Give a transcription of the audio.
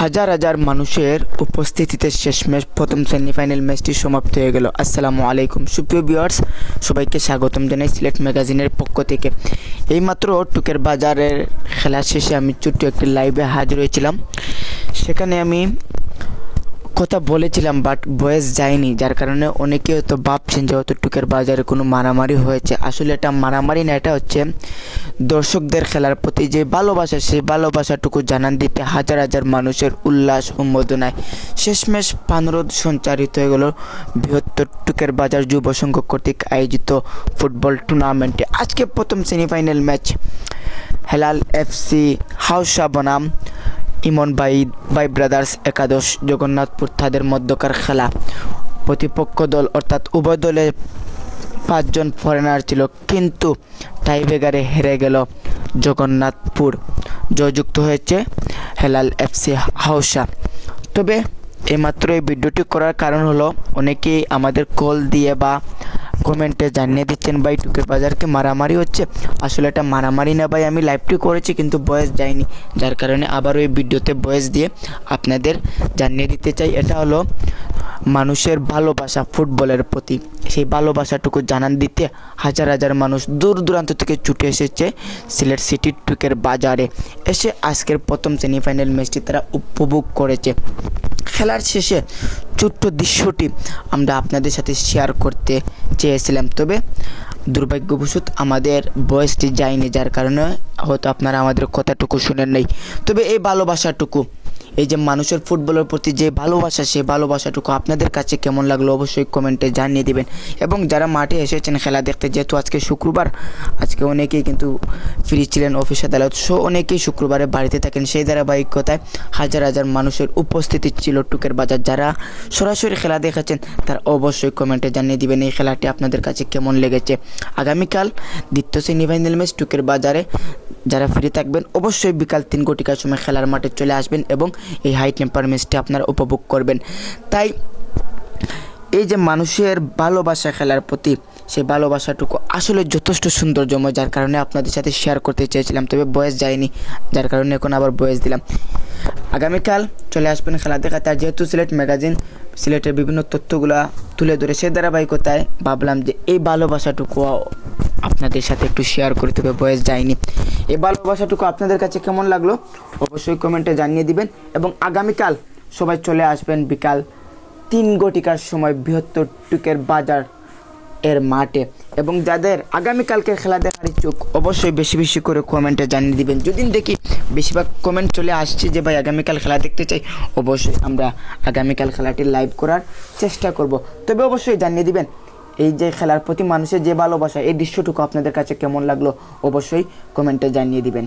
হাজার হাজার মানুষের উপস্থিতিতে শেষমেশ প্রথম সেমিফাইনাল ম্যাচটি সমাপ্ত হয়ে গেল। আসসালামু আলাইকুম সুপ্রিয় ভিউয়ার্স, সবাইকে স্বাগতম জানাই সিলেট ম্যাগাজিনের পক্ষ থেকে। এইমাত্র টুকের বাজারের খেলা শেষে আমি ছোট্ট একটি লাইভে হাজির হয়েছিলাম। সেখানে আমি কথা বলেছিলাম বাট ভয়েস যায়নি, যার কারণে অনেকে হয়তো ভাবছেন যে হয়তো টুকের বাজারে কোনো মারামারি হয়েছে। আসলে এটা মারামারি না, এটা হচ্ছে দর্শকদের খেলার প্রতি যে ভালোবাসা, সেই ভালোবাসাটুকু জানান দিতে হাজার হাজার মানুষের উল্লাস উন্মোদনায় শেষমেশ পানরদ সঞ্চারিত হয়ে গেল বৃহত্তর টুকের বাজার যুব সংঘ কর্তৃক আয়োজিত ফুটবল টুর্নামেন্টে। আজকে প্রথম সেমিফাইনাল ম্যাচ হেলাল এফসি হাউসা বনাম ইমন বাই ব্রাদার্স একাদশ জগন্নাথপুর, তাদের মধ্যকার খেলা। প্রতিপক্ষ দল অর্থাৎ উভয় দলে 5 জন ফরেনার ছিল, কিন্তু টাইব্রেকারে হেরে গেল জগন্নাথপুর। জয়যুক্ত হয়েছে হেলাল এফসি হাউসা। তবে এইমাত্র এই ভিডিওটি করার কারণ হলো অনেকেই আমাদের কল দিয়ে বা কমেন্টে জানিয়ে দিচ্ছেন ভাই টুকের বাজারকে মারামারি হচ্ছে। আসলে এটা মারামারি না ভাই, আমি লাইভটি করেছি কিন্তু ভয়েস যায়নি, যার কারণে আবারও এই ভিডিওতে ভয়েস দিয়ে আপনাদের জানিয়ে দিতে চাই। এটা হলো মানুষের ভালোবাসা ফুটবলের প্রতি, সেই ভালোবাসাটুকু জানান দিতে হাজার হাজার মানুষ দূর দূরান্ত থেকে ছুটে এসেছে সিলেট সিটির টুকের বাজারে। এসে আজকের প্রথম সেমিফাইনাল ম্যাচটি তারা উপভোগ করেছে। খেলার শেষে ছোট্ট দৃশ্যটি আমরা আপনাদের সাথে শেয়ার করতে চেয়েছিলাম, তবে দুর্ভাগ্যবশত আমাদের ভয়েসটি যায়নি, যার কারণে হয়তো আপনারা আমাদের কথাটুকু শুনেন নাই। তবে এই ভালোবাসাটুকু, এই যে মানুষের ফুটবলের প্রতি যে ভালোবাসা, সেই ভালোবাসাটুকু আপনাদের কাছে কেমন লাগলো অবশ্যই কমেন্টে জানিয়ে দিবেন। এবং যারা মাঠে এসেছেন খেলা দেখতে, যেহেতু আজকে শুক্রবার, আজকে অনেকেই কিন্তু ফ্রি ছিলেন, অফিস আদালত সো অনেকেই শুক্রবারে বাড়িতে থাকেন, সেই ধারাবাহিকতায় হাজার হাজার মানুষের উপস্থিতি ছিল টুকের বাজার। যারা সরাসরি খেলা দেখেছেন তারা অবশ্যই কমেন্টে জানিয়ে দিবেন এই খেলাটি আপনাদের কাছে কেমন লেগেছে। আগামীকাল দ্বিতীয় সেমিফাইনাল ম্যাচ টুকের বাজারে। যারা ফ্রি থাকবেন অবশ্যই বিকাল 3 ঘটিকার সময় খেলার মাঠে চলে আসবেন এবং এই হাই টেম্পার ম্যাচটি আপনারা উপভোগ করবেন। তাই এই যে মানুষের ভালোবাসা খেলার প্রতি, সেই ভালোবাসাটুকু আসলে যথেষ্ট সৌন্দর্যময়, যার কারণে আপনাদের সাথে শেয়ার করতে চেয়েছিলাম, তবে বয়স যায়নি, যার কারণে এখন আবার বয়স দিলাম। আগামীকাল চলে আসবেন খেলা দেখাতে। আর যেহেতু সিলেট ম্যাগাজিন সিলেটের বিভিন্ন তথ্যগুলা তুলে ধরে, সে ধারাবাহিকতায় ভাবলাম যে এই ভালোবাসাটুকু আপনাদের সাথে একটু শেয়ার করি, তবে বয়স যায়নি। এই ভালোবাসাটুকু আপনাদের কাছে কেমন লাগলো অবশ্যই কমেন্টে জানিয়ে দিবেন। এবং আগামীকাল সবাই চলে আসবেন বিকাল 3 ঘটিকার সময় বৃহত্তর টুকের বাজার এর মাঠে। এবং যাদের আগামীকালকের খেলা দেখার ইচ্ছুক অবশ্যই বেশি বেশি করে কমেন্টে জানিয়ে দিবেন। যদি দেখি বেশিরভাগ কমেন্ট চলে আসছে যে ভাই আগামীকাল খেলা দেখতে চাই, অবশ্যই আমরা আগামীকাল খেলাটি লাইভ করার চেষ্টা করব। তবে অবশ্যই জানিয়ে দিবেন এই যে খেলার প্রতি মানুষের যে ভালোবাসা, এই দৃশ্যটুকু আপনাদের কাছে কেমন লাগলো অবশ্যই কমেন্টে জানিয়ে দিবেন।